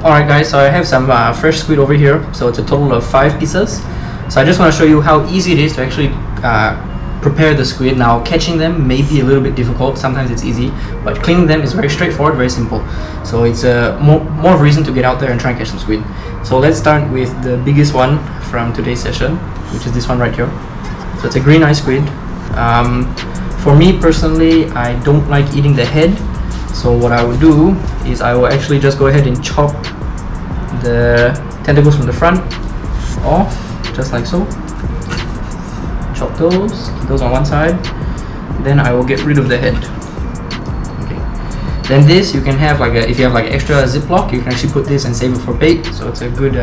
Alright guys, so I have some fresh squid over here, so it's a total of 5 pieces. So I just want to show you how easy it is to actually prepare the squid. Now catching them may be a little bit difficult, sometimes it's easy, but cleaning them is very straightforward, very simple. So it's more of a reason to get out there and try and catch some squid. So let's start with the biggest one from today's session, which is this one right here. So it's a green eye squid. For me personally, I don't like eating the head. So what I will do is I will actually just go ahead and chop the tentacles from the front off, just like so. Chop those, keep those on one side. Then I will get rid of the head. Okay. Then this you can have like if you have like extra Ziploc, you can actually put this and save it for bait. So it's a good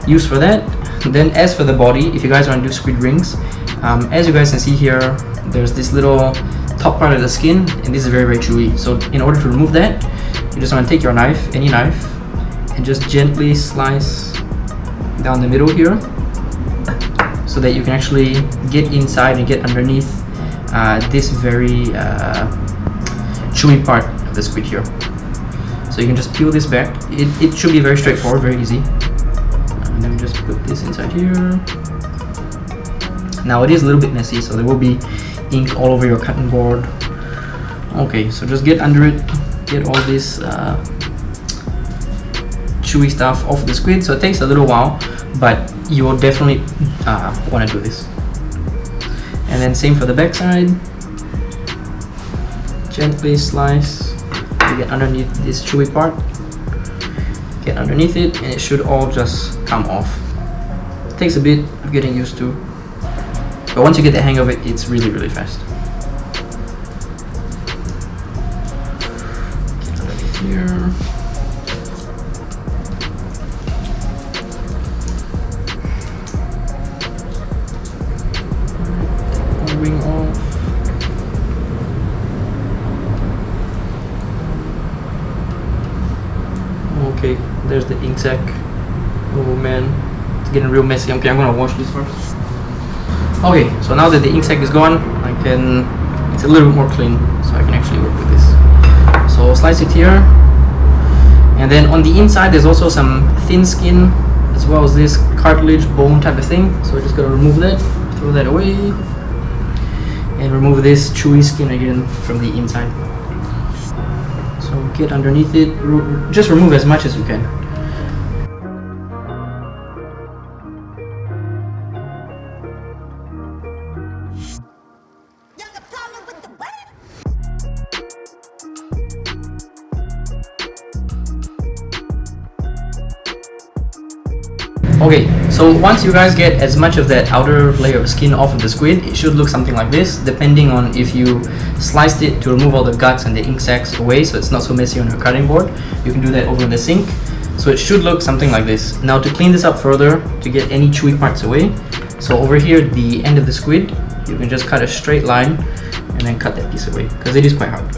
use for that. Then as for the body, if you guys want to do squid rings, as you guys can see here, there's this little top part of the skin, and this is very, very chewy. So in order to remove that, you just want to take your knife, any knife, and just gently slice down the middle here, so that you can actually get inside and get underneath this very chewy part of the squid here. So you can just peel this back. It should be very straightforward, very easy. And then we just put this inside here. Now it is a little bit messy, so there will be ink all over your cutting board. Okay, so just get under it, get all this chewy stuff off the squid. So it takes a little while, but you will definitely want to do this. And then same for the back side. Gently slice, you get underneath this chewy part, get underneath it, and it should all just come off. It takes a bit of getting used to, but once you get the hang of it, it's really, really fast. Get underneath here. Wing off. Okay, there's the ink sac. Oh man, it's getting real messy. Okay, I'm gonna wash this first. Okay, so now that the ink sac is gone, it's a little bit more clean, so I can actually work with this. So slice it here, and then on the inside there's also some thin skin, as well as this cartilage bone type of thing. So we're just gonna remove that, throw that away, and remove this chewy skin again from the inside. So get underneath it, just remove as much as you can. Okay, so once you guys get as much of that outer layer of skin off of the squid, it should look something like this, depending on if you sliced it to remove all the guts and the ink sacs away, so it's not so messy on your cutting board. You can do that over in the sink. So it should look something like this. Now to clean this up further, to get any chewy parts away, so over here at the end of the squid, you can just cut a straight line and then cut that piece away, because it is quite hard.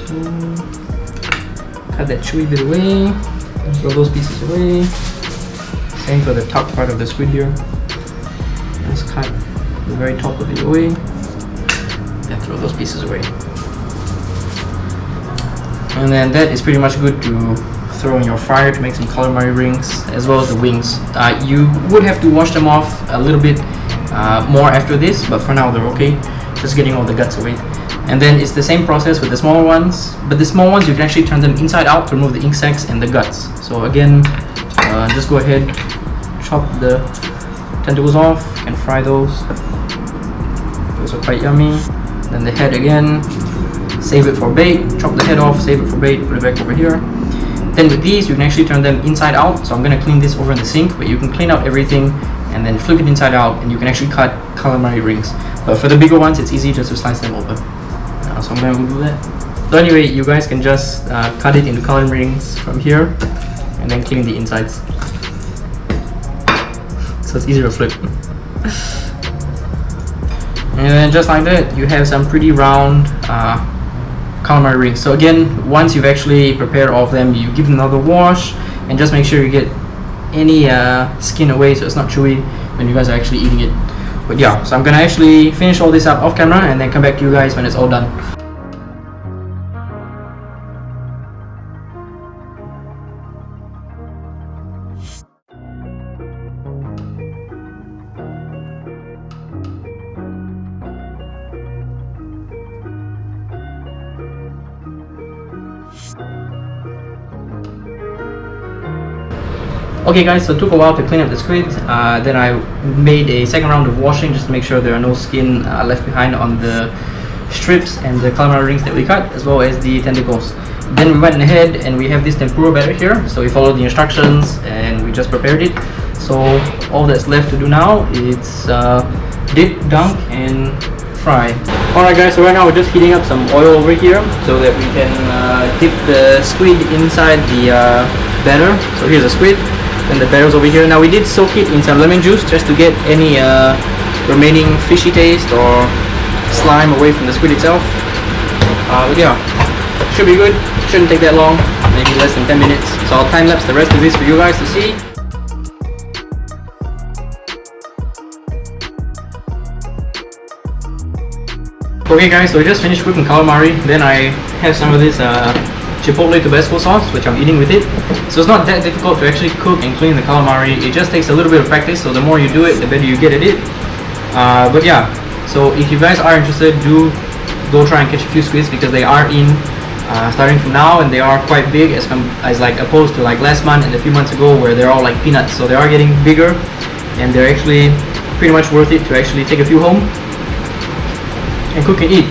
So, cut that chewy bit away. Throw those pieces away. Same for the top part of the squid here. Just cut the very top of it away. And throw those pieces away. And then that is pretty much good to throw in your fryer to make some calamari rings, as well as the wings. You would have to wash them off a little bit more after this, but for now they're okay. Just getting all the guts away. And then it's the same process with the smaller ones, but the small ones you can actually turn them inside out to remove the ink sacs and the guts. So again, just go ahead, chop the tentacles off and fry those. Those are quite yummy. Then the head again, save it for bait, chop the head off, save it for bait, put it back over here. Then with these you can actually turn them inside out. So I'm going to clean this over in the sink, but you can clean out everything and then flip it inside out, and you can actually cut calamari rings. But for the bigger ones, it's easy just to slice them open. So I'm going to do that. So anyway, you guys can just cut it into calamari rings from here and then clean the insides. So it's easier to flip. And then just like that, you have some pretty round calamari rings. So again, once you've actually prepared all of them, you give them another wash and just make sure you get any skin away so it's not chewy when you guys are actually eating it. But yeah, so I'm gonna actually finish all this up off camera and then come back to you guys when it's all done. Okay guys, so it took a while to clean up the squid. Then I made a second round of washing just to make sure there are no skin left behind on the strips and the calamari rings that we cut, as well as the tentacles. Then we went ahead and we have this tempura batter here. So we followed the instructions and we just prepared it. So all that's left to do now is dip, dunk, and fry. Alright guys, so right now we're just heating up some oil over here so that we can dip the squid inside the batter. So here's the squid. And the barrels over here. Now we did soak it in some lemon juice just to get any remaining fishy taste or slime away from the squid itself. But yeah, should be good. Shouldn't take that long, maybe less than 10 minutes. So I'll time lapse the rest of this for you guys to see. Okay guys, so I just finished cooking calamari. Then I have some of this Chipotle Tabasco sauce, which I'm eating with it. So it's not that difficult to actually cook and clean the calamari. It just takes a little bit of practice, so the more you do it, the better you get at it. But yeah, so if you guys are interested, do go try and catch a few squids because they are in starting from now, and they are quite big as like opposed to like last month and a few months ago where they're all like peanuts. So they are getting bigger, and they're actually pretty much worth it to actually take a few home and cook and eat.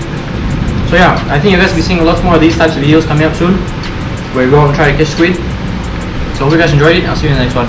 So yeah, I think you guys will be seeing a lot more of these types of videos coming up soon, where we go out and try to catch squid. So hope you guys enjoyed it. I'll see you in the next one.